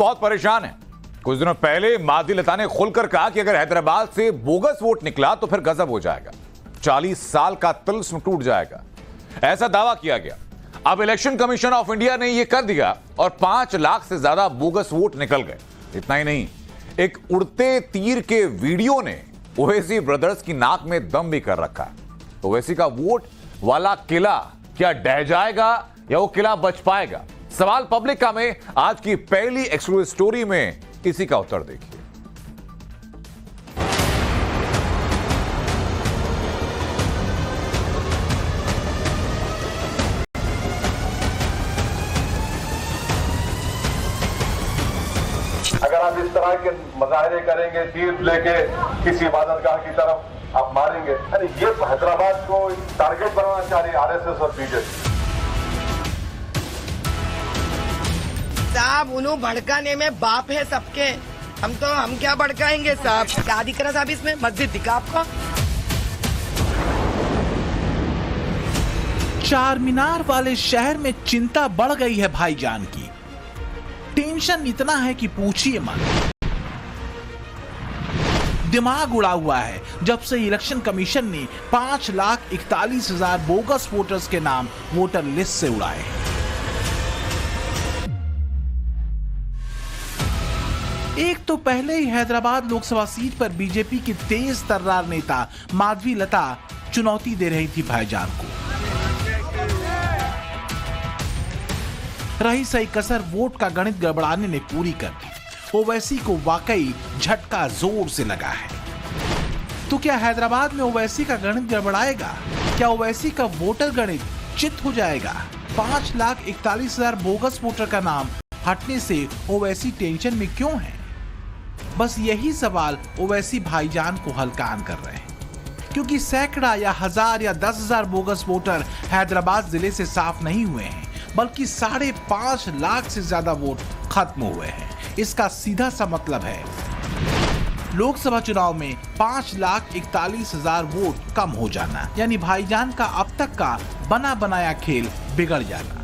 बहुत परेशान है। कुछ दिनों पहले माधवी लता ने खुलकर कहा कि अगर हैदराबाद से बोगस वोट निकला तो फिर गजब हो जाएगा, 40 साल का तिल्स्म टूट जाएगा, ऐसा दावा किया गया। अब इलेक्शन कमीशन ऑफ इंडिया ने यह कर दिया और 5 लाख से ज्यादा बोगस वोट निकल गए। इतना ही नहीं, एक उड़ते तीर के वीडियो ने ओवैसी ब्रदर्स की नाक में दम भी कर रखा है। ओवैसी का वोट वाला किला क्या ढह जाएगा या वो किला बच पाएगा? सवाल पब्लिक का में आज की पहली एक्सक्लूसिव स्टोरी में इसी का उत्तर देखिए। अगर आप इस तरह के मुजाहरे करेंगे, तीर लेके किसी इबादतगाह की तरफ आप मारेंगे, अरे ये हैदराबाद को टारगेट बनाना चाह रही आरएसएस और बीजेपी। साहब उन्हों भड़काने में बाप है सबके, हम क्या भड़काएंगे साहब? क्या दिख रहा साहब इसमें? मस्जिद दिखा आपको? चार मीनार वाले शहर में चिंता बढ़ गई है भाईजान की। टेंशन इतना है कि पूछिए मत। दिमाग उड़ा हुआ है जब से इलेक्शन कमीशन ने 5,41,000 बोगस वोटर्स के नाम वोटर लिस्ट से उड़ाए। एक तो पहले ही हैदराबाद लोकसभा सीट पर बीजेपी की तेज तर्रार नेता माधवी लता चुनौती दे रही थी भाईजान को। रही सही कसर वोट का गणित गड़बड़ाने ने पूरी कर दी। ओवैसी को वाकई झटका जोर से लगा है। तो क्या हैदराबाद में ओवैसी का गणित गड़बड़ाएगा? क्या ओवैसी का वोटर गणित चित हो जाएगा? 5,41,000 बोगस वोटर का नाम हटने से ओवैसी टेंशन में क्यों है? बस यही सवाल ओवैसी भाईजान को हलकान कर रहे हैं, क्योंकि सैकड़ा या हजार या 10,000 बोगस वोटर हैदराबाद जिले से साफ नहीं हुए हैं, बल्कि 5.5 लाख से ज्यादा वोट खत्म हुए हैं। इसका सीधा सा मतलब है लोकसभा चुनाव में 5,41,000 वोट कम हो जाना, यानी भाईजान का अब तक का बना बनाया खेल बिगड़ जाना।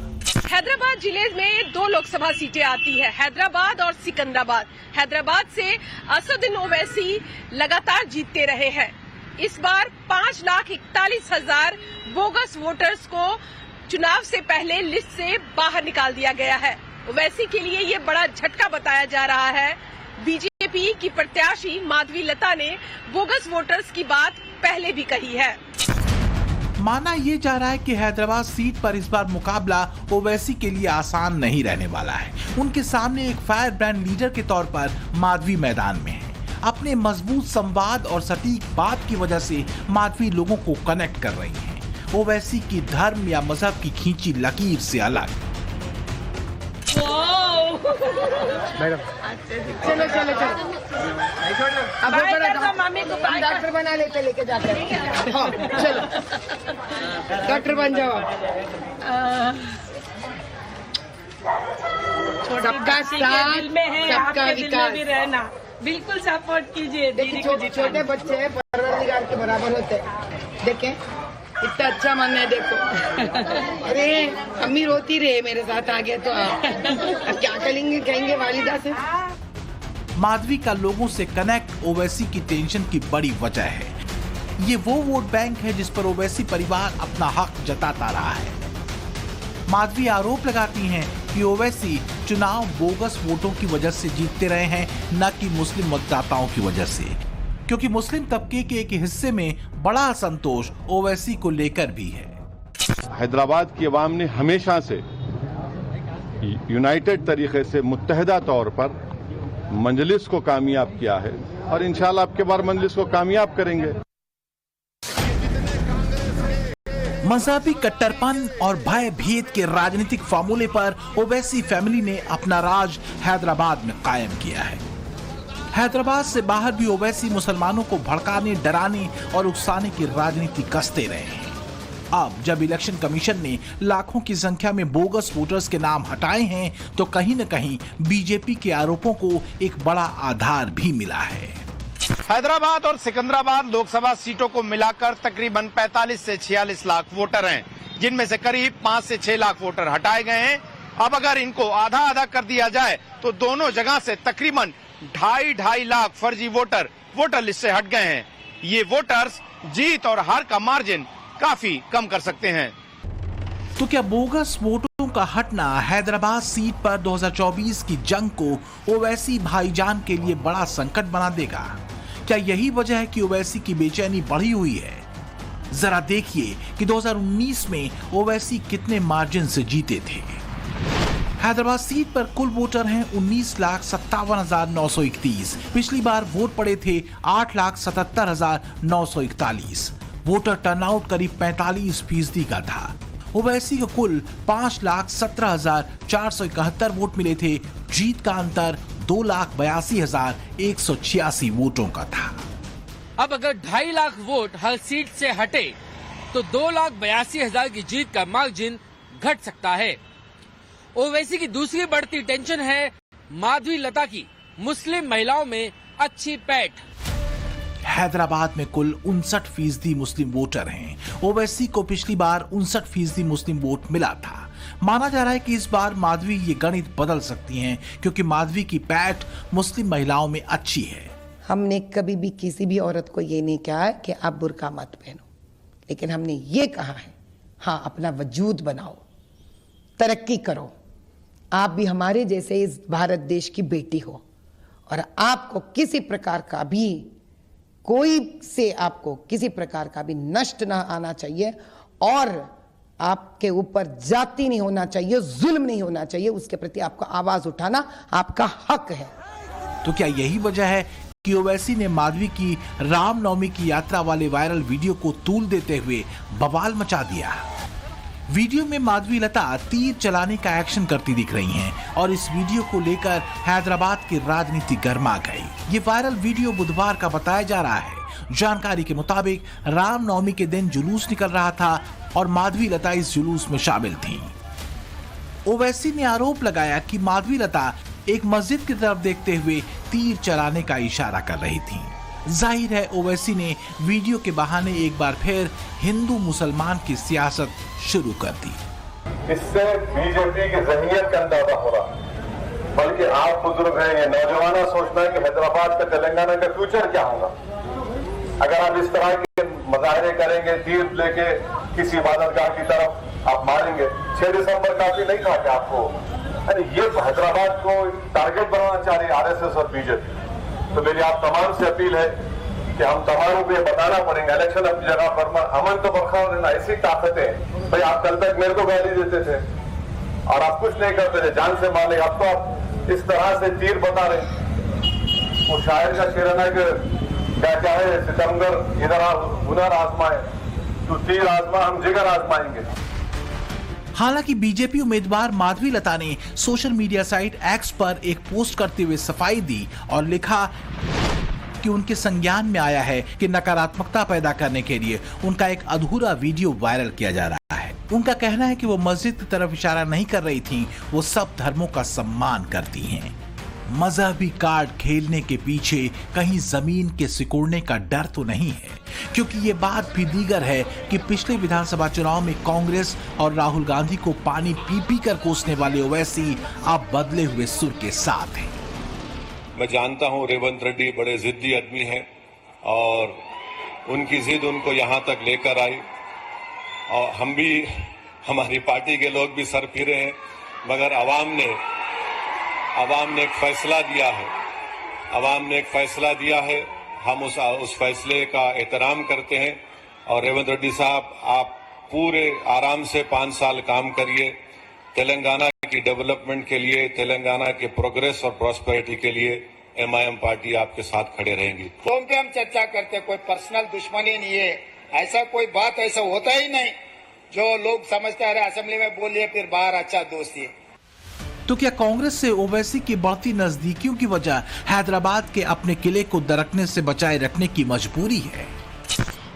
हैदराबाद जिले में 2 लोकसभा सीटें आती है, हैदराबाद और सिकंदराबाद। हैदराबाद से असदुद्दीन ओवैसी लगातार जीतते रहे हैं। इस बार 5,41,000 बोगस वोटर्स को चुनाव से पहले लिस्ट से बाहर निकाल दिया गया है। ओवैसी के लिए ये बड़ा झटका बताया जा रहा है। बीजेपी की प्रत्याशी माधवी लता ने बोगस वोटर्स की बात पहले भी कही है। माना ये जा रहा है कि हैदराबाद सीट पर इस बार मुकाबला ओवैसी के लिए आसान नहीं रहने वाला है। उनके सामने एक फायर ब्रांड लीडर के तौर पर माधवी मैदान में है। अपने मजबूत संवाद और सटीक बात की वजह से माधवी लोगों को कनेक्ट कर रही हैं। ओवैसी की धर्म या मजहब की खींची लकीर से अलग। मैडम चलो अब डॉक्टर बना लेते, लेके जाते हैं। हाँ, चलो डॉक्टर बन जाओ। सबका साथ, सबका विकास भी रहना, बिल्कुल सपोर्ट कीजिए। छोटे बच्चे परवरदिगार के बराबर होते हैं। देखें इतना अच्छा मन है, देखो। अरे अम्मी रोती रहे मेरे साथ आ गए तो अब क्या कहेंगे वालिदा से। माधवी का लोगों से कनेक्ट ओवैसी की टेंशन की बड़ी वजह है। ये वो वोट बैंक है जिस पर ओवैसी परिवार अपना हक जताता रहा है। माधवी आरोप लगाती हैं कि ओवैसी चुनाव बोगस वोटों की वजह से जीतते रहे हैं, न कि मुस्लिम मतदाताओं की वजह से, क्योंकि मुस्लिम तबके के एक हिस्से में बड़ा असंतोष ओवैसी को लेकर भी है। हैदराबाद की आवाम ने हमेशा से यूनाइटेड तरीके से मुत्तहिदा तौर पर मंजलिस को कामयाब किया है और इंशाल्लाह आपके बार मंजलिस को कामयाब करेंगे। मजहबी कट्टरपन और भय भेद के राजनीतिक फार्मूले पर ओवैसी फैमिली ने अपना राज हैदराबाद में कायम किया है। हैदराबाद से बाहर भी ओवैसी मुसलमानों को भड़काने, डराने और उकसाने की राजनीति कसते रहे हैं। अब जब इलेक्शन कमीशन ने लाखों की संख्या में बोगस वोटर्स के नाम हटाए हैं, तो कहीं न कहीं बीजेपी के आरोपों को एक बड़ा आधार भी मिला है। हैदराबाद और सिकंदराबाद लोकसभा सीटों को मिलाकर तकरीबन 45 से 46 लाख वोटर हैं, जिनमें से करीब 5 से 6 लाख वोटर हटाए गए हैं। अब अगर इनको आधा आधा कर दिया जाए तो दोनों जगह से तकरीबन 2.5 लाख फर्जी वोटर लिस्ट से हट गए हैं। ये वोटर्स जीत और हार का मार्जिन काफी कम कर सकते हैं। तो क्या बोगस वोटों का हटना हैदराबाद सीट पर 2024 की जंग को ओवैसी भाईजान के लिए बड़ा संकट बना देगा? क्या यही वजह है कि ओवैसी की बेचैनी बढ़ी हुई है? जरा देखिए कि 2019 में ओवैसी कितने मार्जिन से जीते थे। हैदराबाद सीट पर कुल वोटर हैं 19,57,931। पिछली बार वोट पड़े थे 8,77,941। वोटर टर्नआउट करीब 45% का था। ओवैसी को कुल 5,17,471 वोट मिले थे। जीत का अंतर 2,82,186 वोटों का था। अब अगर 2.5 लाख वोट हर सीट से हटे तो 2,82,000 की जीत का मार्जिन घट सकता है। ओवैसी की दूसरी बढ़ती टेंशन है माधवी लता की मुस्लिम महिलाओं में अच्छी पैठ। हैदराबाद में कुल 59% मुस्लिम वोटर हैं। ओवैसी को पिछली बार 59% मुस्लिम वोट मिला था। माना जा रहा है कि इस बार माधवी ये गणित बदल सकती हैं, क्योंकि माधवी की पैठ मुस्लिम महिलाओं में अच्छी है। हमने कभी भी किसी भी औरत को ये नहीं कहा है कि आप बुर्का मत पहनो, लेकिन हमने ये कहा है, हाँ, अपना वजूद बनाओ, तरक्की करो। आप भी हमारे जैसे इस भारत देश की बेटी हो और आपको किसी प्रकार का भी किसी प्रकार का भी नष्ट ना आना चाहिए और आपके ऊपर जाति नहीं होना चाहिए, जुल्म नहीं होना चाहिए। उसके प्रति आपको आवाज उठाना आपका हक है। तो क्या यही वजह है कि ओवैसी ने माधवी की रामनवमी की यात्रा वाले वायरल वीडियो को तूल देते हुए बवाल मचा दिया? वीडियो में माधवी लता तीर चलाने का एक्शन करती दिख रही हैं और इस वीडियो को लेकर हैदराबाद की राजनीति गर्मा गई। ये वायरल वीडियो बुधवार का बताया जा रहा है। जानकारी के मुताबिक रामनवमी के दिन जुलूस निकल रहा था और माधवी लता इस जुलूस में शामिल थीं। ओवैसी ने आरोप लगाया कि माधवी लता एक मस्जिद की तरफ देखते हुए तीर चलाने का इशारा कर रही थीं। जाहिर है ओवैसी ने वीडियो के बहाने एक बार फिर हिंदू मुसलमान की सियासत शुरू कर दी। इससे बीजेपी की जहनीयत का अंदाजा हो रहा है, बल्कि आप बुजुर्ग हैं, ये नौजवाना सोचना है कि हैदराबाद का तेलंगाना का फ्यूचर क्या होगा। अगर आप इस तरह के मुजाहरे करेंगे, तीर लेके किसी इबादतगाह की तरफ आप मारेंगे, 6 दिसंबर काफी नहीं था कि आपको, अरे ये हैदराबाद को टारगेट बनाना चाह रही आरएसएस और बीजेपी। तो मेरी आप तमाम से अपील है कि हम तमाम को ये बताना पड़ेगा, इलेक्शन अपनी जगह पर अमन तो बरकरार रहना, ऐसी ताकतें भाई। आप कल तक मेरे को गाली देते थे और आप कुछ नहीं करते थे, जान से मारे। अब तो आप इस तरह से तीर बता रहे। वो शायर का शेर है कि क्या चाहे सितमगर इधर हुनर आजमाए, तू तीर आजमा हम जिगर आजमाएंगे। हालांकि बीजेपी उम्मीदवार माधवी लता ने सोशल मीडिया साइट एक्स पर एक पोस्ट करते हुए सफाई दी और लिखा कि उनके संज्ञान में आया है कि नकारात्मकता पैदा करने के लिए उनका एक अधूरा वीडियो वायरल किया जा रहा है। उनका कहना है कि वो मस्जिद की तरफ इशारा नहीं कर रही थी, वो सब धर्मों का सम्मान करती हैं। मजहबी कार्ड खेलने के पीछे कहीं जमीन के सिकुड़ने का डर तो नहीं है, क्योंकि ये बात भी दीगर है कि पिछले विधानसभा चुनाव में कांग्रेस और राहुल गांधी को पानी पी पी कर कोसने वाले ओवैसी अब बदले हुए सुर के साथ हैं। मैं जानता हूं रेवंत रेड्डी बड़े जिद्दी आदमी हैं और उनकी जिद उनको यहां तक लेकर आई और हम भी, हमारी पार्टी के लोग भी सर फिरे हैं, मगर आवाम ने एक फैसला दिया है। आवाम ने एक फैसला दिया है, हम उस फैसले का एहतराम करते हैं। और रेवंत रेड्डी साहब, आप पूरे आराम से 5 साल काम करिए। तेलंगाना की डेवलपमेंट के लिए, तेलंगाना के प्रोग्रेस और प्रॉस्पेरिटी के लिए एमआईएम पार्टी आपके साथ खड़े रहेंगी। फोन पे हम चर्चा करते, कोई पर्सनल दुश्मनी नहीं है, ऐसा कोई बात ऐसा होता ही नहीं जो लोग समझते हैं असेंबली में बोलिए फिर बाहर अच्छा दोस्ती है। तो क्या कांग्रेस से ओवैसी की बढ़ती नजदीकियों की वजह हैदराबाद के अपने किले को दरकने से बचाए रखने की मजबूरी है?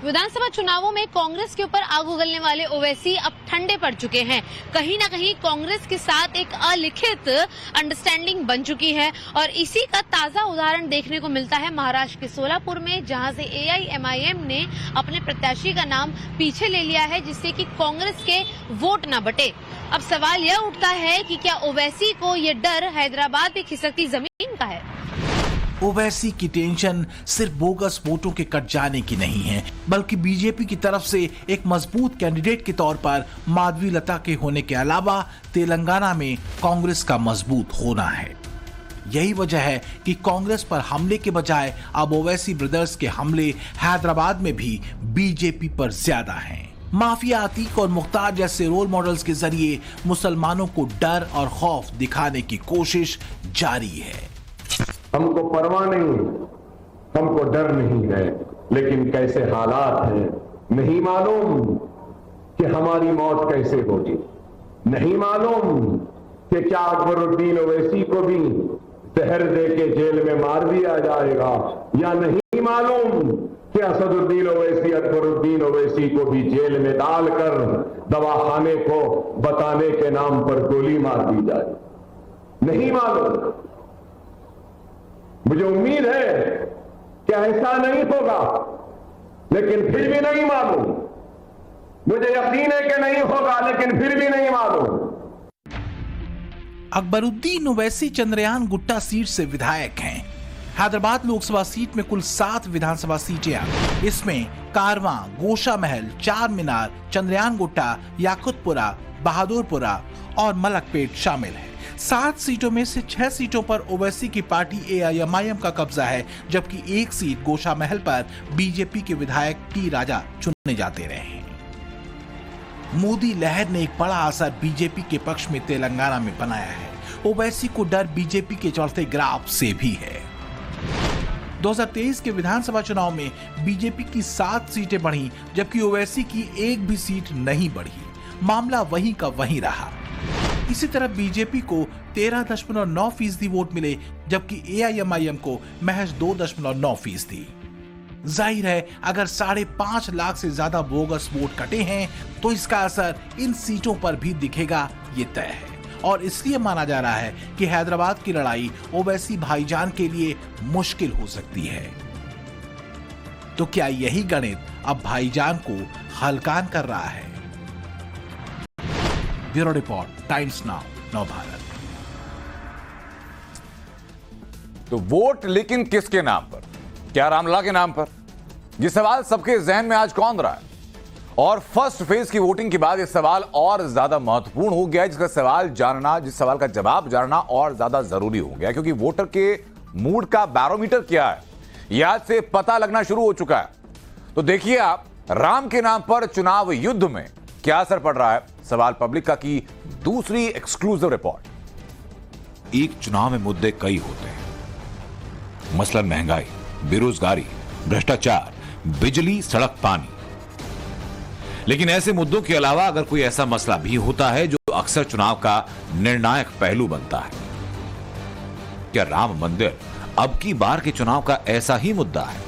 विधानसभा चुनावों में कांग्रेस के ऊपर आग उगलने वाले ओवैसी अब ठंडे पड़ चुके हैं। कहीं ना कहीं कांग्रेस के साथ एक अलिखित अंडरस्टैंडिंग बन चुकी है और इसी का ताजा उदाहरण देखने को मिलता है महाराष्ट्र के सोलापुर में, जहां से AIMIM ने अपने प्रत्याशी का नाम पीछे ले लिया है, जिससे कि कांग्रेस के वोट न बटे। अब सवाल यह उठता है कि क्या ओवैसी को ये डर हैदराबाद में खिसकती जमीन का है? ओवैसी की टेंशन सिर्फ बोगस वोटों के कट जाने की नहीं है, बल्कि बीजेपी की तरफ से एक मजबूत कैंडिडेट के तौर पर माधवीलता के होने के अलावा तेलंगाना में कांग्रेस का मजबूत होना है। यही वजह है कि कांग्रेस पर हमले के बजाय अब ओवैसी ब्रदर्स के हमले हैदराबाद में भी बीजेपी पर ज्यादा हैं। माफिया अतीक और मुख्तार जैसे रोल मॉडल्स के जरिए मुसलमानों को डर और खौफ दिखाने की कोशिश जारी है। हमको परवाह नहीं, हमको डर नहीं है, लेकिन कैसे हालात हैं नहीं मालूम कि हमारी मौत कैसे होगी। नहीं मालूम कि क्या अकबरुद्दीन ओवैसी को भी जहर दे के जेल में मार दिया जाएगा, या नहीं मालूम कि असदुद्दीन ओवैसी अकबरुद्दीन ओवैसी को भी जेल में डालकर दवाखाने को बताने के नाम पर गोली मार दी जाए। नहीं मालूम। मुझे उम्मीद है कि ऐसा नहीं होगा, लेकिन फिर भी नहीं मालूम। मुझे यकीन है कि नहीं होगा, लेकिन फिर भी नहीं मालूम। अकबरुद्दीन ओवैसी चंद्रयान गुट्टा सीट से विधायक हैं। हैदराबाद लोकसभा सीट में कुल 7 विधानसभा सीटें आती। इसमें कारवां, गोशा महल, चार मीनार, चंद्रयान गुट्टा, याकुतपुरा, बहादुरपुरा और मलकपेट शामिल है। 7 सीटों में से 6 सीटों पर ओवैसी की पार्टी AIMIM का कब्जा है, जबकि 1 सीट गोशा महल पर बीजेपी के विधायक T राजा चुने जाते रहे हैं। मोदी लहर ने एक बड़ा असर बीजेपी के पक्ष में तेलंगाना में बनाया है। ओवैसी को डर बीजेपी के चढ़ते ग्राफ से भी है। 2023 के विधानसभा चुनाव में बीजेपी की 7 सीटें बढ़ी, जबकि ओवैसी की एक भी सीट नहीं बढ़ी। मामला वहीं का वहीं रहा। इसी तरह बीजेपी को 13.9% वोट मिले, जबकि AIMIM को महज 2.9%। जाहिर है, अगर 5.5 लाख से ज्यादा बोगस वोट कटे हैं तो इसका असर इन सीटों पर भी दिखेगा, ये तय है। और इसलिए माना जा रहा है कि हैदराबाद की लड़ाई ओवैसी भाईजान के लिए मुश्किल हो सकती है। तो क्या यही गणित अब भाईजान को हलकान कर रहा है? Bureau report, times now, Navbharat. तो वोट लेकिन किसके नाम पर? क्या रामलला के नाम पर? यह सवाल सबके जहन में आज कौंध रहा है। और फर्स्ट फेज की वोटिंग के बाद यह सवाल और ज्यादा महत्वपूर्ण हो गया है, जिस सवाल का जवाब जानना और ज्यादा जरूरी हो गया, क्योंकि वोटर के मूड का बैरोमीटर क्या है यह आज से पता लगना शुरू हो चुका है। तो देखिए आप, राम के नाम पर चुनाव युद्ध में क्या असर पड़ रहा है, सवाल पब्लिक का की दूसरी एक्सक्लूसिव रिपोर्ट। एक चुनाव में मुद्दे कई होते हैं, मसलन महंगाई, बेरोजगारी, भ्रष्टाचार, बिजली, सड़क, पानी। लेकिन ऐसे मुद्दों के अलावा अगर कोई ऐसा मसला भी होता है जो अक्सर चुनाव का निर्णायक पहलू बनता है, क्या राम मंदिर अब की बार के चुनाव का ऐसा ही मुद्दा है?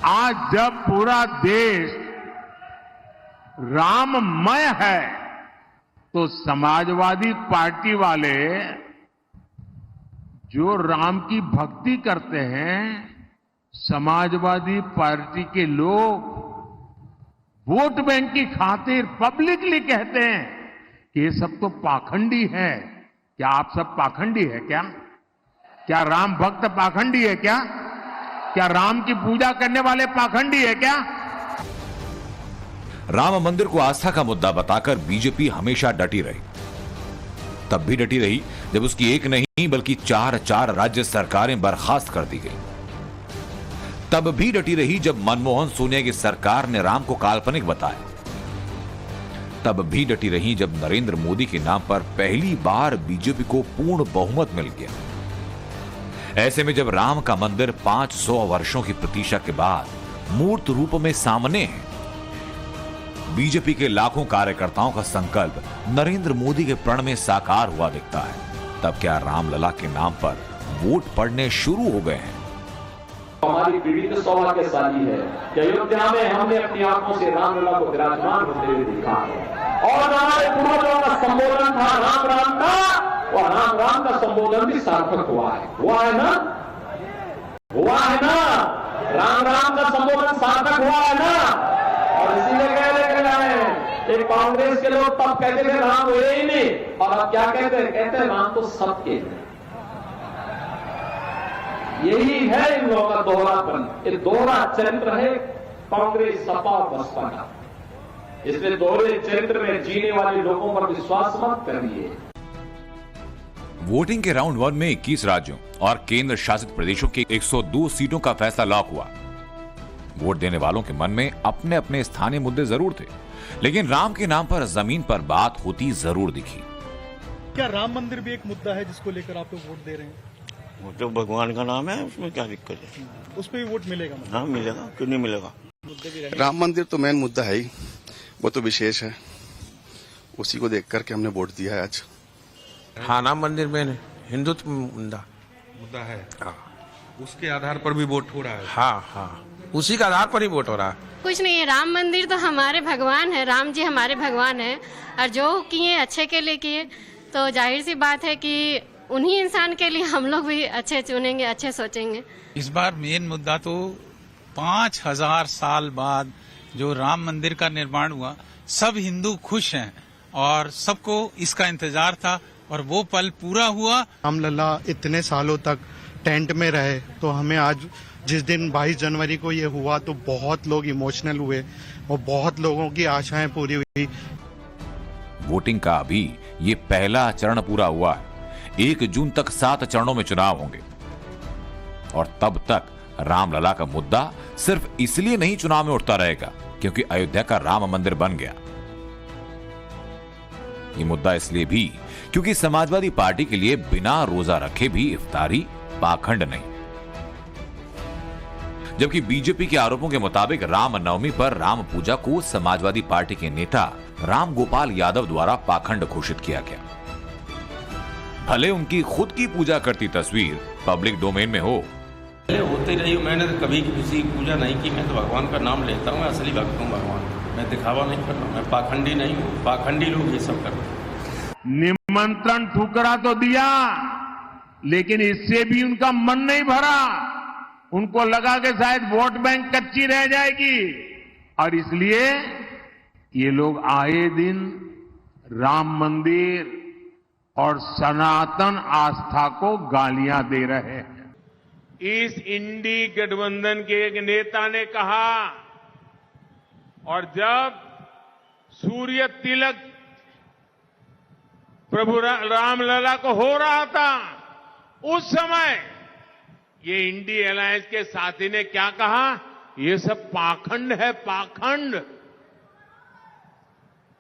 आज जब पूरा देश राममय है तो समाजवादी पार्टी वाले जो राम की भक्ति करते हैं, समाजवादी पार्टी के लोग वोट बैंक की खातिर पब्लिकली कहते हैं कि ये सब तो पाखंडी है। क्या आप सब पाखंडी है क्या? क्या राम भक्त पाखंडी है क्या? क्या राम की पूजा करने वाले पाखंडी है क्या? राम मंदिर को आस्था का मुद्दा बताकर बीजेपी हमेशा डटी रही। तब भी डटी रही जब उसकी एक नहीं बल्कि 4 राज्य सरकारें बर्खास्त कर दी गई। तब भी डटी रही जब मनमोहन सोनिया की सरकार ने राम को काल्पनिक बताया। तब भी डटी रही जब नरेंद्र मोदी के नाम पर पहली बार बीजेपी को पूर्ण बहुमत मिल गया। ऐसे में जब राम का मंदिर 500 वर्षों की प्रतीक्षा के बाद मूर्त रूप में सामने है, बीजेपी के लाखों कार्यकर्ताओं का संकल्प नरेंद्र मोदी के प्रण में साकार हुआ दिखता है, तब क्या रामलला के नाम पर वोट पड़ने शुरू हो गए हैं? हमारी पीढ़ी तो सौभाग्यशाली है कि अयोध्या में हमने अपनी आंखों से रामलला को विराजमान होते हुए देखा है। और हमारे पूर्वजों का संबोधन था राम राम का, और राम राम का संबोधन भी सार्थक हुआ है ना, हुआ है ना, राम राम का संबोधन सार्थक हुआ है ना। और इसीलिए कह रहे हैं, एक कांग्रेस के लोग तब कहते थे राम हुए ही नहीं, और अब क्या कहते हैं राम तो सबके हैं। यही है इन लोगों का दोहरापन, ये दोहरा चरित्र है कांग्रेस सपा और बसपा का। इसलिए दोहरे चरित्र में जीने वाले लोगों पर विश्वास मत करिए। वोटिंग के राउंड 1 में 21 राज्यों और केंद्र शासित प्रदेशों की 102 सीटों का फैसला लॉक हुआ। वोट देने वालों के मन में अपने अपने स्थानीय मुद्दे जरूर थे, लेकिन राम के नाम पर जमीन पर बात होती जरूर दिखी। क्या राम मंदिर भी एक मुद्दा है जिसको लेकर आप लोग वोट दे रहे हैं? वो तो भगवान का नाम है, उसमें क्या दिक्कत है? उस पर भी वोट मिलेगा? हाँ मिलेगा, क्यों नहीं मिलेगा। राम मंदिर तो मेन मुद्दा है ही, वो तो विशेष है, उसी को देख करके हमने वोट दिया है आज। हाँ, राम मंदिर में हिंदुत्व मुद्दा है, हाँ, उसके आधार पर भी वोट हो रहा है। हाँ हाँ, उसी के आधार पर ही वोट हो रहा है। कुछ नहीं है, राम मंदिर तो हमारे भगवान है, राम जी हमारे भगवान है, और जो किए अच्छे के लिए किए, तो जाहिर सी बात है कि उन्हीं इंसान के लिए हम लोग भी अच्छे चुनेंगे, अच्छे सोचेंगे। इस बार मेन मुद्दा तो 5000 साल बाद जो राम मंदिर का निर्माण हुआ, सब हिंदू खुश हैं और सबको इसका इंतजार था और वो पल पूरा हुआ। रामलला इतने सालों तक टेंट में रहे, तो हमें आज जिस दिन 22 जनवरी को ये हुआ तो बहुत लोग इमोशनल हुए और बहुत लोगों की आशाएं पूरी हुई। वोटिंग का अभी ये पहला चरण पूरा हुआ है। 1 जून तक 7 चरणों में चुनाव होंगे और तब तक रामलला का मुद्दा सिर्फ इसलिए नहीं चुनाव में उठता रहेगा क्योंकि अयोध्या का राम मंदिर बन गया। ये मुद्दा इसलिए भी क्योंकि समाजवादी पार्टी के लिए बिना रोजा रखे भी इफ्तारी पाखंड नहीं, जबकि बीजेपी के आरोपों के मुताबिक रामनवमी पर राम पूजा को समाजवादी पार्टी के नेता राम गोपाल यादव द्वारा पाखंड घोषित किया गया। भले उनकी खुद की पूजा करती तस्वीर पब्लिक डोमेन में हो। होते रही, मैंने तो कभी किसी की पूजा नहीं की, मैं तो भगवान का नाम लेता हूँ, असली भक्त हूँ भगवान, मैं दिखावा नहीं करता, मैं पाखंडी नहीं हूँ, पाखंडी लोग ये सब करते हैं। निमंत्रण ठुकरा तो दिया, लेकिन इससे भी उनका मन नहीं भरा। उनको लगा कि शायद वोट बैंक कच्ची रह जाएगी, और इसलिए ये लोग आए दिन राम मंदिर और सनातन आस्था को गालियां दे रहे हैं। इस इंडी गठबंधन के एक नेता ने कहा, और जब सूर्य तिलक प्रभु रामलला को हो रहा था, उस समय ये इंडी अलायंस के साथी ने क्या कहा, ये सब पाखंड है, पाखंड।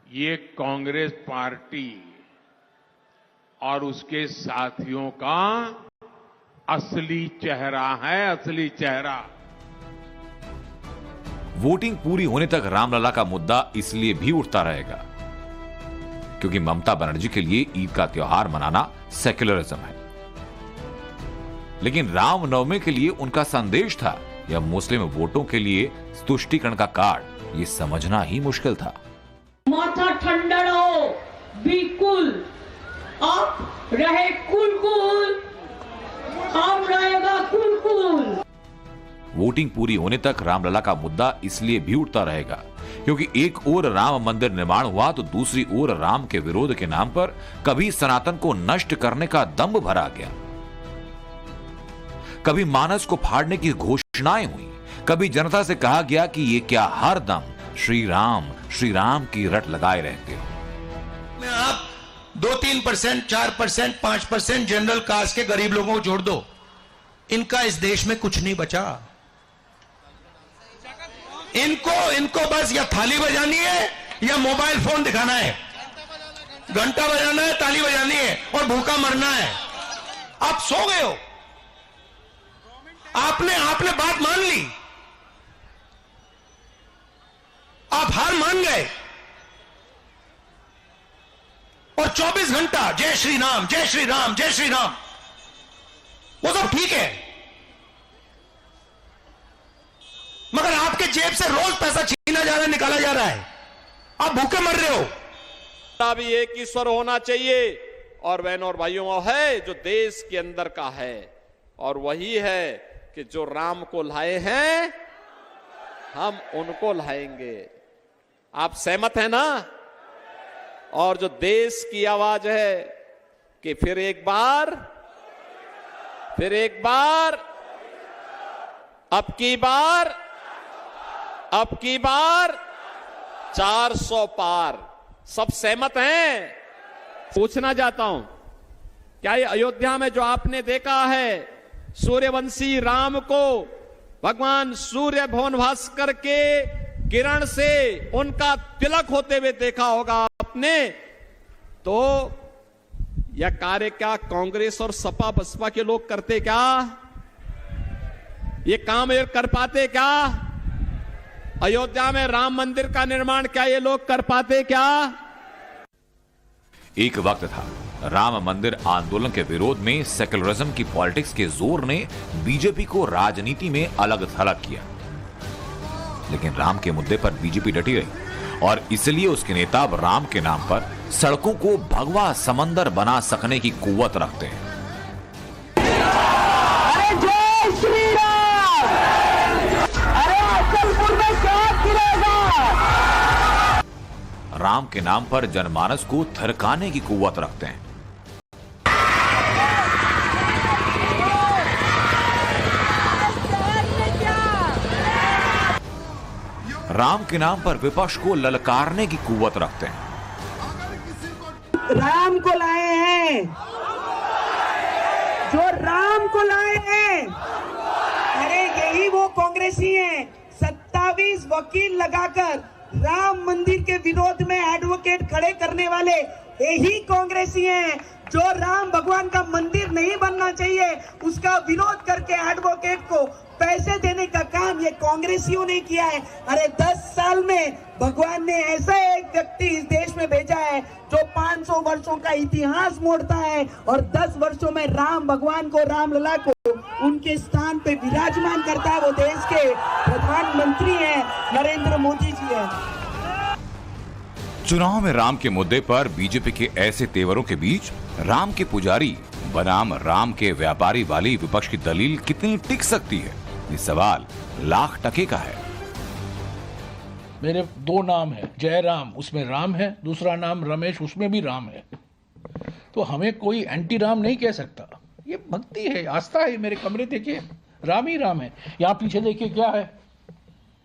ये कांग्रेस पार्टी और उसके साथियों का असली चेहरा है, असली चेहरा। वोटिंग पूरी होने तक रामलला का मुद्दा इसलिए भी उठता रहेगा क्योंकि ममता बनर्जी के लिए ईद का त्योहार मनाना सेक्युलरिज्म है, लेकिन रामनवमी के लिए उनका संदेश था या मुस्लिम वोटों के लिए तुष्टीकरण का कार्ड, ये समझना ही मुश्किल था। माथा ठंडा रहो, बिल्कुल आप रहे कुल, हम रहेगा कुल। वोटिंग पूरी होने तक रामलला का मुद्दा इसलिए भी उठता रहेगा क्योंकि एक ओर राम मंदिर निर्माण हुआ तो दूसरी ओर राम के विरोध के नाम पर कभी सनातन को नष्ट करने का दंभ भरा गया, कभी मानस को फाड़ने की घोषणाएं हुई, कभी जनता से कहा गया कि ये क्या हर दम श्री राम की रट लगाए रहते हो। आप 2-3%, 4%, 5% जनरल कास्ट के गरीब लोगों को जोड़ दो, इनका इस देश में कुछ नहीं बचा। इनको बस या थाली बजानी है या मोबाइल फोन दिखाना है, घंटा बजाना है, ताली बजानी है और भूखा मरना है। आप सो गए हो, आपने बात मान ली, आप हार मान गए और 24 घंटा जय श्री राम, जय श्री राम, जय श्री राम, वो सब ठीक है, जेब से रोज पैसा छीना जा रहा है, निकाला जा रहा है, आप भूखे मर रहे हो। भी एक ईश्वर होना चाहिए और बहनों और भाइयों वो है जो देश के अंदर का है, और वही है कि जो राम को लाए हैं हम उनको लाएंगे। आप सहमत हैं ना? और जो देश की आवाज है कि फिर एक बार अब की बार 400 पार, सब सहमत हैं? पूछना चाहता हूं, क्या ये अयोध्या में जो आपने देखा है सूर्यवंशी राम को भगवान सूर्य भवन भास्कर के किरण से उनका तिलक होते हुए देखा होगा आपने, तो यह कार्य क्या कांग्रेस और सपा बसपा के लोग करते क्या? ये काम ये कर पाते क्या? अयोध्या में राम मंदिर का निर्माण क्या ये लोग कर पाते क्या? एक वक्त था राम मंदिर आंदोलन के विरोध में सेक्युलरिज्म की पॉलिटिक्स के जोर ने बीजेपी को राजनीति में अलग थलग किया, लेकिन राम के मुद्दे पर बीजेपी डटी रही और इसलिए उसके नेता अब राम के नाम पर सड़कों को भगवा समंदर बना सकने की कुव्वत रखते हैं। अरे जय श्री राम! अरे अक्कलपुर में क्या गिरेगा? राम के नाम पर जनमानस को थरकाने की कुव्वत रखते हैं। राम के नाम पर विपक्ष को ललकारने की कुव्वत रखते हैं। राम को लाए हैं, जो राम को लाए हैं, अरे यही वो कांग्रेसी हैं। 27 वकील लगाकर राम मंदिर के विरोध में एडवोकेट खड़े करने वाले यही कांग्रेसी हैं, जो राम भगवान का मंदिर नहीं बनना चाहिए उसका विरोध करके एडवोकेट को पैसे देने का काम ये कांग्रेसियों ने किया है। अरे 10 साल में भगवान ने ऐसा एक व्यक्ति इस देश में भेजा है जो 500 वर्षों का इतिहास मोड़ता है और 10 वर्षों में राम भगवान को, रामलला को उनके स्थान पे विराजमान करता है। वो देश के प्रधानमंत्री हैं, नरेंद्र मोदी जी हैं। चुनाव में राम के मुद्दे पर बीजेपी के ऐसे तेवरों के बीच राम के पुजारी बनाम राम के व्यापारी वाली विपक्ष की दलील कितनी टिक सकती है, ये सवाल लाख टके का है। मेरे 2 नाम है, जयराम उसमें राम है, दूसरा नाम रमेश उसमें भी राम है, तो हमें कोई एंटी राम नहीं कह सकता। ये भक्ति है, आस्था है। मेरे कमरे देखिए, राम ही राम है। यहाँ पीछे देखिए क्या है,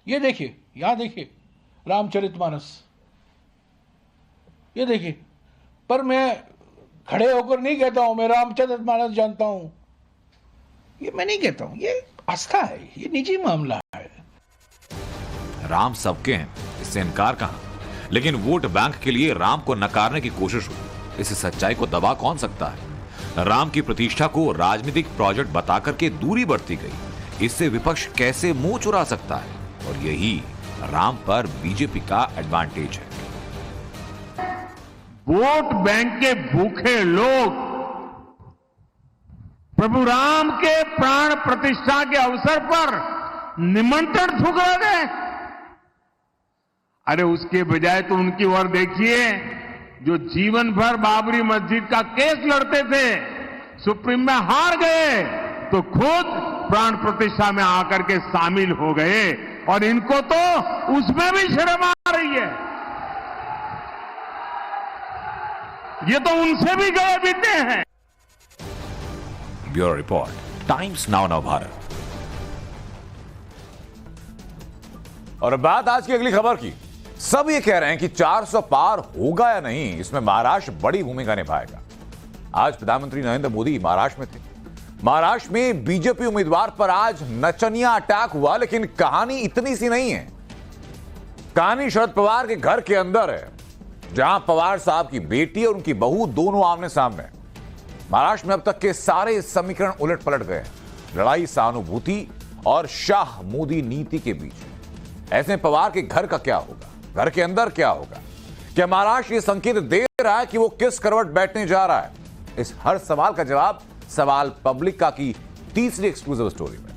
ये देखिए, यहाँ देखिए रामचरितमानस, ये देखिए। पर मैं खड़े होकर नहीं कहता हूं मैं रामचरितमानस जानता हूं, ये मैं नहीं कहता हूं, ये आस्था है, ये निजी मामला है। राम सबके हैं, इससे इनकार कहां, लेकिन वोट बैंक के लिए राम को नकारने की कोशिश हुई। इस सच्चाई को दबा कौन सकता है? राम की प्रतिष्ठा को राजनीतिक प्रोजेक्ट बताकर के दूरी बढ़ती गई, इससे विपक्ष कैसे मुंह चुरा सकता है? और यही राम पर बीजेपी का एडवांटेज है। वोट बैंक के भूखे लोग प्रभु राम के प्राण प्रतिष्ठा के अवसर पर निमंत्रण ठुकरा गए। अरे उसके बजाय तो उनकी ओर देखिए, जो जीवन भर बाबरी मस्जिद का केस लड़ते थे, सुप्रीम में हार गए तो खुद प्राण प्रतिष्ठा में आकर के शामिल हो गए, और इनको तो उसमें भी शर्म आ रही है। ये तो उनसे भी गए बीते हैं। Bureau report, times now Bharat. और बात आज की अगली खबर की। सब ये कह रहे हैं कि 400 पार होगा या नहीं, इसमें महाराष्ट्र बड़ी भूमिका निभाएगा। आज प्रधानमंत्री नरेंद्र मोदी महाराष्ट्र में थे। महाराष्ट्र में बीजेपी उम्मीदवार पर आज नचनिया अटैक हुआ, लेकिन कहानी इतनी सी नहीं है। कहानी शरद पवार के घर के अंदर है, जहां पवार साहब की बेटी और उनकी बहू दोनों आमने सामने। महाराष्ट्र में अब तक के सारे समीकरण उलट पलट गए। लड़ाई सहानुभूति और शाह मोदी नीति के बीच। ऐसे में पवार के घर का क्या होगा, घर के अंदर क्या होगा? क्या महाराष्ट्र ये संकेत दे रहा है कि वो किस करवट बैठने जा रहा है? इस हर सवाल का जवाब सवाल पब्लिका की तीसरी एक्सक्लूसिव स्टोरी में।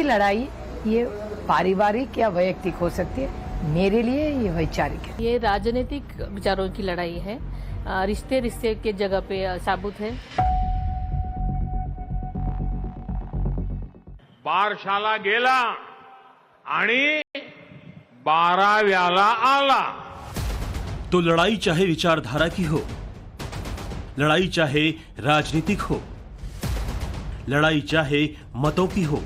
लड़ाई ये पारिवारिक या वैयक्तिक हो सकती है, मेरे लिए ये वैचारिक है। ये राजनीतिक विचारों की लड़ाई है, रिश्ते के जगह पे साबुत है। बारशाला गेला आणि 12व्याला आला। तो लड़ाई चाहे विचारधारा की हो, लड़ाई चाहे राजनीतिक हो, लड़ाई चाहे मतों की हो,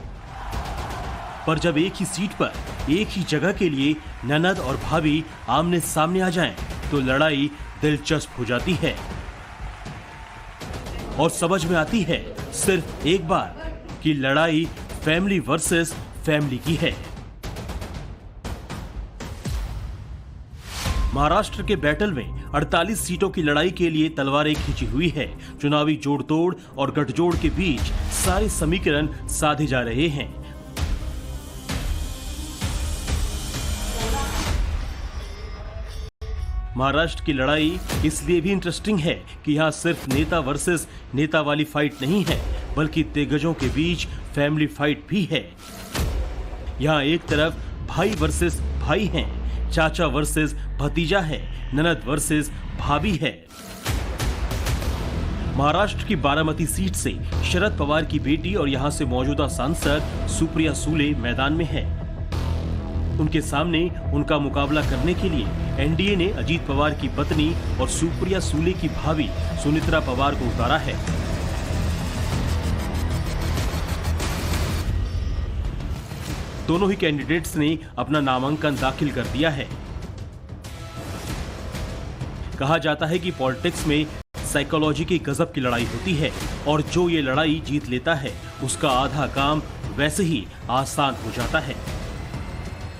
पर जब एक ही सीट पर एक ही जगह के लिए ननद और भाभी आमने सामने आ जाएं, तो लड़ाई दिलचस्प हो जाती है और समझ में आती है सिर्फ एक बार कि लड़ाई फैमिली वर्सेस फैमिली की है। महाराष्ट्र के बैटल में 48 सीटों की लड़ाई के लिए तलवारें खींची हुई है। चुनावी जोड़-तोड़ और गठजोड़ के बीच सारे समीकरण साधे जा रहे हैं। महाराष्ट्र की लड़ाई इसलिए भी इंटरेस्टिंग है कि यहाँ सिर्फ नेता वर्सेस नेता वाली फाइट नहीं है, बल्कि दिग्गजों के बीच फैमिली फाइट भी है। यहाँ एक तरफ भाई वर्सेस भाई हैं, चाचा वर्सेस भतीजा है, ननद वर्सेस भाभी है। महाराष्ट्र की बारामती सीट से शरद पवार की बेटी और यहां से मौजूदा सांसद सुप्रिया सुले मैदान में है। उनके सामने उनका मुकाबला करने के लिए एनडीए ने अजीत पवार की पत्नी और सुप्रिया सुले की भाभी सुनित्रा पवार को उतारा है। दोनों ही कैंडिडेट्स ने अपना नामांकन दाखिल कर दिया है। कहा जाता है कि पॉलिटिक्स में साइकोलॉजी की गजब की लड़ाई होती है और जो ये लड़ाई जीत लेता है उसका आधा काम वैसे ही आसान हो जाता है।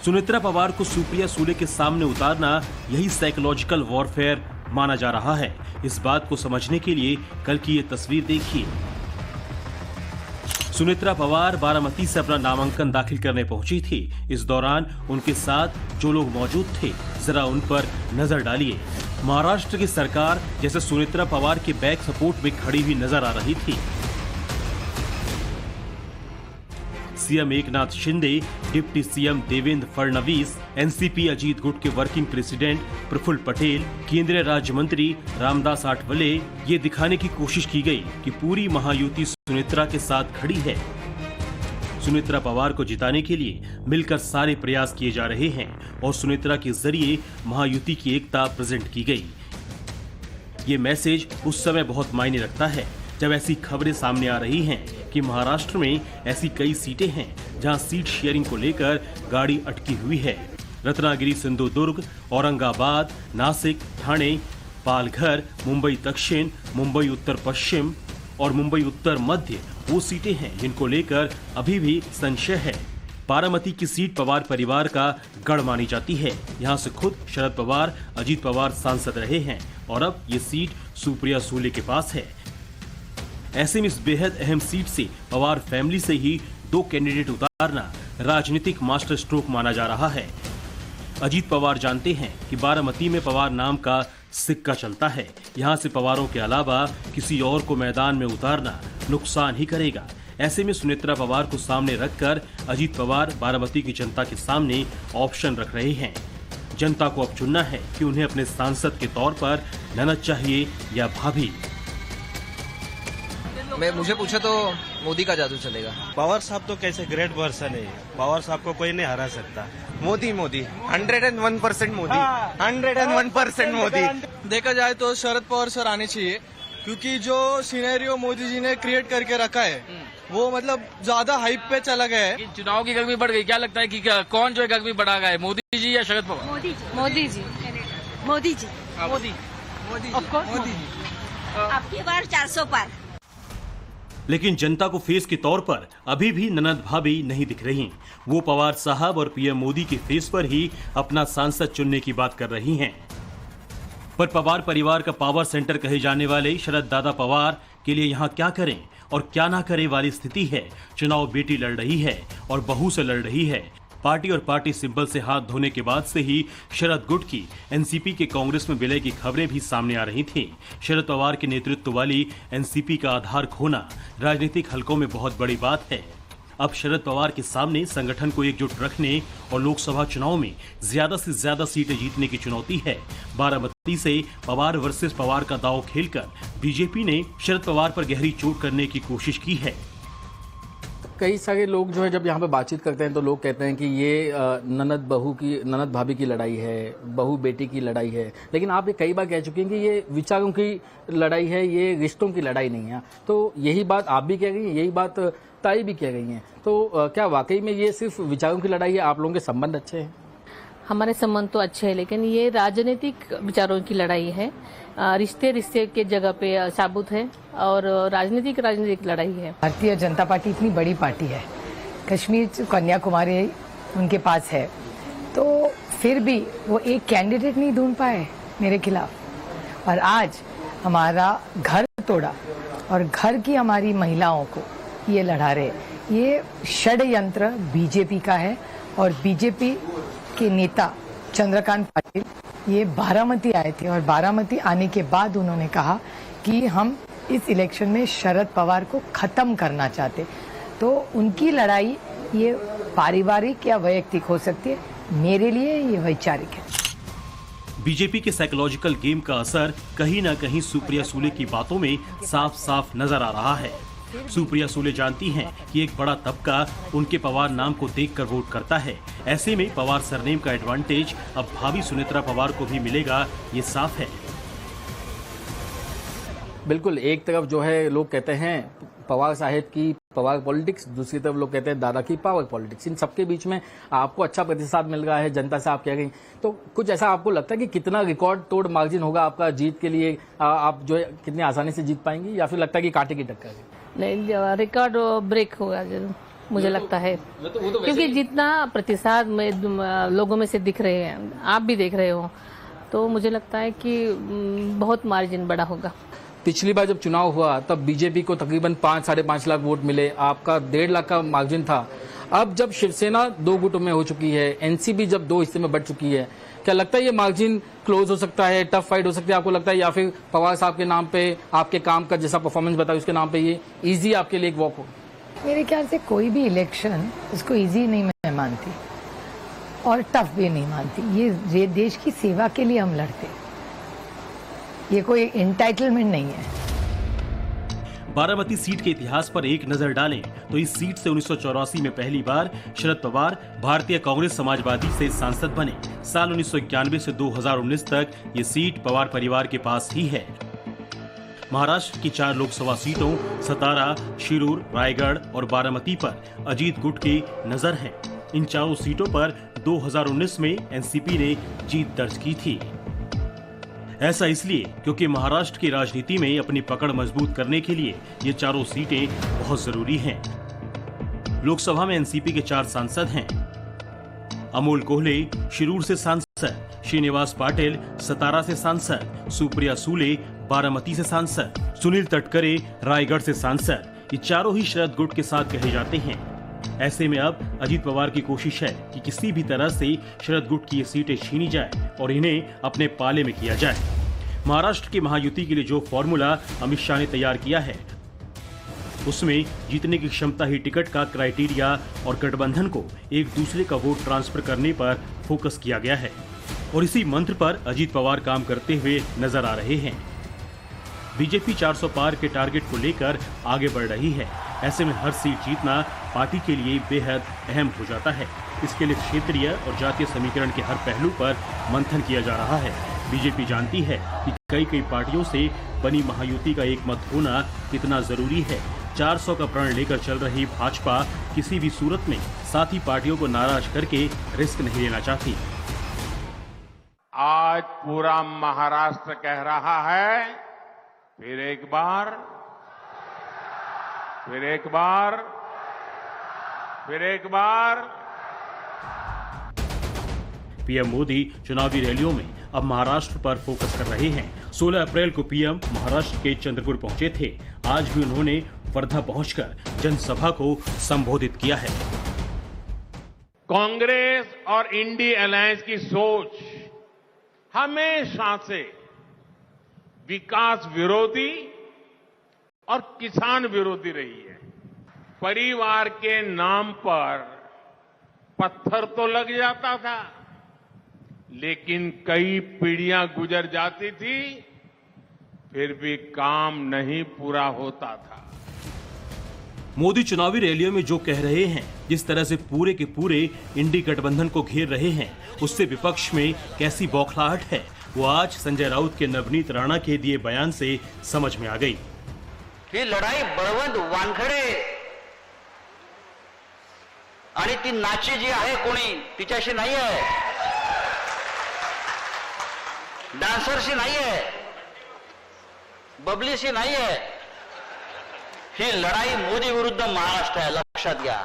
सुनित्रा पवार को सुप्रिया सुले के सामने उतारना यही साइकोलॉजिकल वॉरफेयर माना जा रहा है। इस बात को समझने के लिए कल की ये तस्वीर देखिए। सुनित्रा पवार बारामती से अपना नामांकन दाखिल करने पहुंची थी। इस दौरान उनके साथ जो लोग मौजूद थे, जरा उन पर नजर डालिए। महाराष्ट्र की सरकार जैसे सुनित्रा पवार के बैक सपोर्ट में खड़ी हुई नजर आ रही थी। CM Eknath Shinde, deputy CM Devendra Fadnavis, NCP Ajit गुट के वर्किंग प्रेसिडेंट प्रफुल्ल पटेल, केंद्रीय राज्य मंत्री रामदास आठवले, ये दिखाने की कोशिश की गई कि पूरी महायुति सुनित्रा के साथ खड़ी है। सुनित्रा पवार को जिताने के लिए मिलकर सारे प्रयास किए जा रहे हैं और सुनित्रा के जरिए महायुति की एकता प्रेजेंट की गई। ये मैसेज उस समय बहुत मायने रखता है जब ऐसी खबरें सामने आ रही हैं कि महाराष्ट्र में ऐसी कई सीटें हैं जहां सीट शेयरिंग को लेकर गाड़ी अटकी हुई है। रत्नागिरी, सिंधुदुर्ग, औरंगाबाद, नासिक, ठाणे, पालघर, मुंबई दक्षिण, मुंबई उत्तर पश्चिम और मुंबई उत्तर मध्य वो सीटें हैं जिनको लेकर अभी भी संशय है। बारामती की सीट पवार परिवार का गढ़ मानी जाती है। यहाँ से खुद शरद पवार, अजीत पवार सांसद रहे हैं और अब ये सीट सुप्रिया सुले के पास है। ऐसे में इस बेहद अहम सीट से पवार फैमिली से ही 2 कैंडिडेट उतारना राजनीतिक मास्टर स्ट्रोक माना जा रहा है। अजीत पवार जानते हैं कि बारामती में पवार नाम का सिक्का चलता है। यहाँ से पवारों के अलावा किसी और को मैदान में उतारना नुकसान ही करेगा। ऐसे में सुनित्रा पवार को सामने रखकर अजीत पवार बारामती की जनता के सामने ऑप्शन रख रहे हैं। जनता को अब चुनना है कि उन्हें अपने सांसद के तौर पर ननद चाहिए या भाभी। मुझे पूछे तो मोदी का जादू चलेगा। पवार साहब तो कैसे ग्रेट पर्सन है, पवार साहब को कोई नहीं हरा सकता। मोदी 101% मोदी, 101% मोदी। देखा जाए तो शरद पवार सर आने चाहिए, क्योंकि जो सिनेरियो मोदी जी ने क्रिएट करके रखा है वो मतलब ज्यादा हाइप पे चला गया है। चुनाव की गर्मी बढ़ गई, क्या लगता है कि कौन जो है गर्मी बढ़ा गया है, मोदी जी या शरद पवार? मोदी जी। मोदी आपकी बार 400 पार। लेकिन जनता को फेस के तौर पर अभी भी ननद भाभी नहीं दिख रही। वो पवार साहब और पीएम मोदी के फेस पर ही अपना सांसद चुनने की बात कर रही हैं। पर पवार परिवार का पावर सेंटर कहे जाने वाले शरद दादा पवार के लिए यहाँ क्या करें और क्या ना करें वाली स्थिति है। चुनाव बेटी लड़ रही है और बहू से लड़ रही है। पार्टी और पार्टी सिंबल से हाथ धोने के बाद से ही शरद गुट की एनसीपी के कांग्रेस में विलय की खबरें भी सामने आ रही थीं। शरद पवार के नेतृत्व वाली एनसीपी का आधार खोना राजनीतिक हलकों में बहुत बड़ी बात है। अब शरद पवार के सामने संगठन को एकजुट रखने और लोकसभा चुनाव में ज्यादा से ज्यादा सीटें जीतने की चुनौती है। बारामती से पवार वर्सेस पवार का दांव खेलकर बीजेपी ने शरद पवार पर गहरी चोट करने की कोशिश की है। कई सारे लोग जो है जब यहाँ पे बातचीत करते हैं तो लोग कहते हैं कि ये ननद भाभी की लड़ाई है, बहू बेटी की लड़ाई है, लेकिन आप ये कई बार कह चुके हैं कि ये विचारों की लड़ाई है, ये रिश्तों की लड़ाई नहीं है। तो यही बात आप भी कह रही हैं, यही बात ताई भी कह रही हैं। तो क्या वाकई में ये सिर्फ विचारों की लड़ाई है? आप लोगों के संबंध अच्छे हैं? हमारे संबंध तो अच्छे हैं, लेकिन ये राजनीतिक विचारों की लड़ाई है। रिश्ते के जगह पे साबुत है और राजनीतिक लड़ाई है। भारतीय जनता पार्टी इतनी बड़ी पार्टी है, कश्मीर कन्याकुमारी उनके पास है, तो फिर भी वो एक कैंडिडेट नहीं ढूंढ पाए मेरे खिलाफ। और आज हमारा घर तोड़ा और घर की हमारी महिलाओं को ये लड़ा रहे। ये षड्यंत्र बीजेपी का है और बीजेपी के नेता चंद्रकांत पाटिल ये बारामती आए थे और बारामती आने के बाद उन्होंने कहा कि हम इस इलेक्शन में शरद पवार को खत्म करना चाहते। तो उनकी लड़ाई ये पारिवारिक या वैयक्तिक हो सकती है, मेरे लिए ये वैचारिक है। बीजेपी के साइकोलॉजिकल गेम का असर कहीं न कहीं सुप्रिया सूले की बातों में साफ साफ नजर आ रहा है। सुप्रिया सूले जानती हैं कि एक बड़ा तबका उनके पवार नाम को देखकर वोट करता है। ऐसे में पवार सरनेम का एडवांटेज अब भाभी सुनेत्रा पवार को भी मिलेगा, ये साफ है। बिल्कुल, एक तरफ जो है लोग कहते हैं पवार साहेब की पवार पॉलिटिक्स, दूसरी तरफ लोग कहते हैं दादा की पावर पॉलिटिक्स। इन सबके बीच में आपको अच्छा प्रतिसाद मिल रहा है, जनता से आप कह गई, तो कुछ ऐसा आपको लगता है कि कितना रिकॉर्ड तोड़ मार्जिन होगा आपका जीत के लिए? आप जो है कितनी आसानी से जीत पाएंगी या फिर लगता है कि कांटे की टक्कर है? नहीं, रिकॉर्ड ब्रेक होगा मुझे लगता है, क्योंकि जितना प्रतिसाद में लोगों में से दिख रहे हैं, आप भी देख रहे हो, तो मुझे लगता है कि बहुत मार्जिन बड़ा होगा। पिछली बार जब चुनाव हुआ तब बीजेपी को तकरीबन 5-5.5 लाख वोट मिले, आपका 1.5 लाख का मार्जिन था। अब जब शिवसेना 2 गुटों में हो चुकी है, एनसीपी जब 2 हिस्से में बढ़ चुकी है, क्या लगता है ये मार्जिन क्लोज हो सकता है, टफ फाइट हो सकती है आपको लगता है, या फिर पवार साहब के नाम पे आपके काम का जैसा परफॉर्मेंस बताया उसके नाम पे ये इजी आपके लिए एक वॉक हो? मेरे ख्याल से कोई भी इलेक्शन इसको इजी नहीं मैं मानती और टफ भी नहीं मानती। ये देश की सेवा के लिए हम लड़ते, ये कोई एंटाइटलमेंट नहीं है। बारामती सीट के इतिहास पर एक नजर डालें तो इस सीट से 1984 में पहली बार शरद पवार भारतीय कांग्रेस समाजवादी से सांसद बने। साल 1991 से 2019 तक ये सीट पवार परिवार के पास ही है। महाराष्ट्र की 4 लोकसभा सीटों सतारा, शिरूर, रायगढ़ और बारामती पर अजीत गुट की नजर है। इन चारों सीटों पर 2019 में एनसीपी ने जीत दर्ज की थी। ऐसा इसलिए क्योंकि महाराष्ट्र की राजनीति में अपनी पकड़ मजबूत करने के लिए ये चारों सीटें बहुत जरूरी हैं। लोकसभा में एनसीपी के 4 सांसद हैं। अमोल कोहले शिरूर से सांसद, श्रीनिवास पाटिल सतारा से सांसद, सुप्रिया सूले बारामती से सांसद, सुनील तटकरे रायगढ़ से सांसद। ये चारों ही शरद गुट के साथ कहे जाते हैं। ऐसे में अब अजीत पवार की कोशिश है कि किसी भी तरह से शरद गुट की ये सीटें छीनी जाए और इन्हें अपने पाले में किया जाए। महाराष्ट्र की महायुति के लिए जो फॉर्मूला अमित शाह ने तैयार किया है, उसमें जीतने की क्षमता ही टिकट का क्राइटेरिया और गठबंधन को एक दूसरे का वोट ट्रांसफर करने पर फोकस किया गया है और इसी मंत्र पर अजीत पवार काम करते हुए नजर आ रहे हैं। बीजेपी 400 पार के टारगेट को लेकर आगे बढ़ रही है। ऐसे में हर सीट जीतना पार्टी के लिए बेहद अहम हो जाता है। इसके लिए क्षेत्रीय और जातीय समीकरण के हर पहलू पर मंथन किया जा रहा है। बीजेपी जानती है कि कई पार्टियों से बनी महायुति का एक मत होना कितना जरूरी है। 400 का प्रण लेकर चल रही भाजपा किसी भी सूरत में साथी पार्टियों को नाराज करके रिस्क नहीं लेना चाहती। आज पूरा महाराष्ट्र कह रहा है, फिर एक बार, फिर एक बार, फिर एक बार। पीएम मोदी चुनावी रैलियों में अब महाराष्ट्र पर फोकस कर रहे हैं। 16 अप्रैल को पीएम महाराष्ट्र के चंद्रपुर पहुंचे थे। आज भी उन्होंने वर्धा पहुंचकर जनसभा को संबोधित किया है। कांग्रेस और इंडी अलायंस की सोच हमेशा से विकास विरोधी और किसान विरोधी रही है। परिवार के नाम पर पत्थर तो लग जाता था, लेकिन कई पीढ़ियां गुजर जाती थी, फिर भी काम नहीं पूरा होता था। मोदी चुनावी रैलियों में जो कह रहे हैं, जिस तरह से पूरे के पूरे इंडी गठबंधन को घेर रहे हैं, उससे विपक्ष में कैसी बौखलाहट है, वो आज संजय राउत के नवनीत राणा के दिए बयान से समझ में आ गई। ही लढाई बळवंत वानखडे आणि ती नाची जी आहे कोणी तिच्याशी नाही आहे, डान्सरशी नाही आहे, बबलीशी नाही आहे। ही लढाई मोदी विरुद्ध महाराष्ट्र आहे, लक्षात घ्या।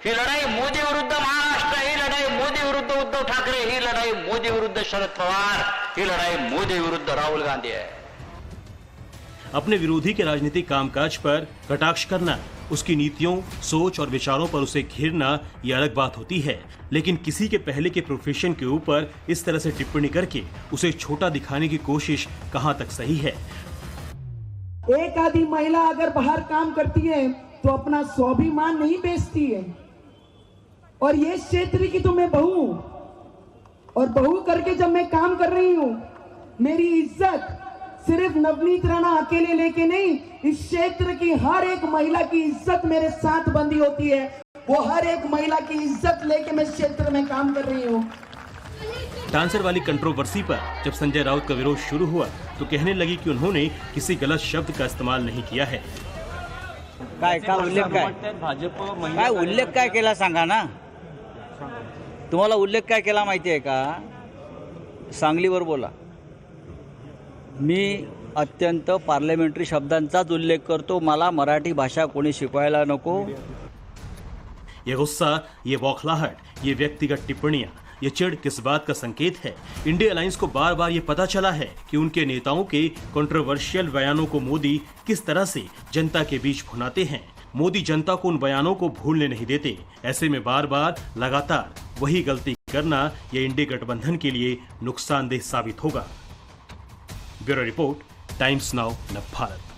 ही लढाई मोदी विरुद्ध महाराष्ट्र, ही लढाई मोदी विरुद्ध उद्धव ठाकरे, ही लढाई मोदी विरुद्ध शरद पवार, ही लढाई मोदी विरुद्ध राहुल गांधी है। अपने विरोधी के राजनीतिक कामकाज पर कटाक्ष करना, उसकी नीतियों, सोच और विचारों पर उसे घेरना, ये अलग बात होती है, लेकिन किसी के पहले के प्रोफेशन के ऊपर इस तरह से टिप्पणी करके उसे छोटा दिखाने की कोशिश कहां तक सही है। एक आधी महिला अगर बाहर काम करती है तो अपना स्वाभिमान नहीं बेचती है, और ये क्षेत्र की तो मैं बहू हूं, और बहू करके जब मैं काम कर रही हूं, मेरी इज्जत सिर्फ नवनीत राणा अकेले लेके नहीं, इस क्षेत्र की हर एक महिला की इज्जत मेरे साथ बंधी होती है। वो हर एक महिला की इज्जत लेके मैं क्षेत्र में काम कर रही हूँ। डांसर वाली कंट्रोवर्सी पर जब संजय राउत का विरोध शुरू हुआ तो कहने लगी कि उन्होंने किसी गलत शब्द का इस्तेमाल नहीं किया है। काय उल्लेख काय केला सांगा ना, तुम्हाला उल्लेख काय केला माहिती आहे का? सांगलीवर बोला। मी अत्यंत पार्लमेंटरी शब्दांचाच उल्लेख करतो, मला मराठी भाषा कोणी शिकवायला नको। ये गुस्सा, ये बौखलाहट, ये व्यक्तिगत टिप्पणियां, ये चिढ़ किस बात का संकेत है? इंडिया अलायंस को बार बार ये पता चला है कि उनके नेताओं के कंट्रोवर्शियल बयानों को मोदी किस तरह से जनता के बीच भुनाते हैं। मोदी जनता को उन बयानों को भूलने नहीं देते। ऐसे में बार बार लगातार वही गलती करना ये इंडिया गठबंधन के लिए नुकसानदेह साबित होगा। ब्यूरो रिपोर्ट, टाइम्स नाउ नव भारत।